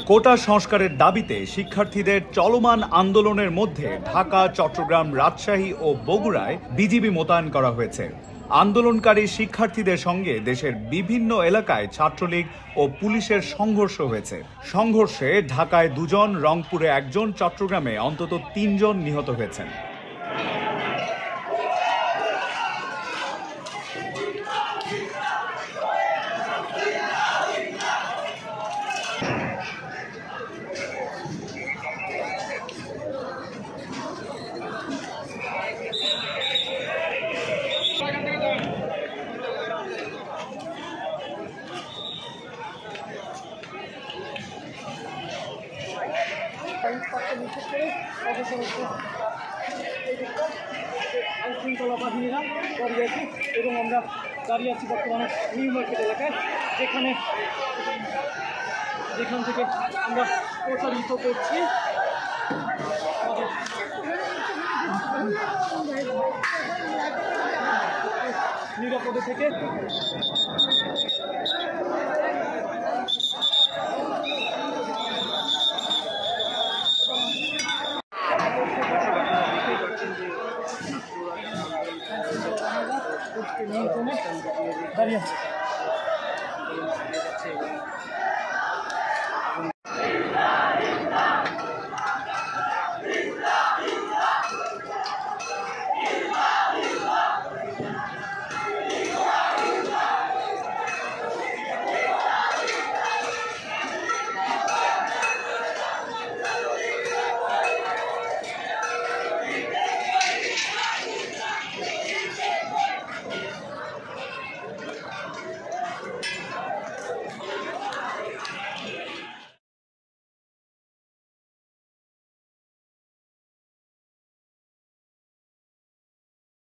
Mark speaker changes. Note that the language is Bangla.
Speaker 1: কোটা সংস্কারের দাবিতে শিক্ষার্থীদের চলমান আন্দোলনের মধ্যে ঢাকা, চট্টগ্রাম, রাজশাহী ও বগুড়ায় বিজিবি মোতায়েন করা হয়েছে। আন্দোলনকারী শিক্ষার্থীদের সঙ্গে দেশের বিভিন্ন এলাকায় ছাত্রলীগ ও পুলিশের সংঘর্ষ হয়েছে। সংঘর্ষে ঢাকায় 2 জন, রংপুরে 1 জন, চট্টগ্রামে অন্তত 3 জন নিহত হয়েছেন।
Speaker 2: আইনশৃঙ্খলা বাহিনীরা দাঁড়িয়ে আছি এবং আমরা দাঁড়িয়ে আছি বর্তমানে নিউ মার্কেট এলাকায়, যেখান থেকে আমরা প্রচারিত করছি নিরাপদে থেকে।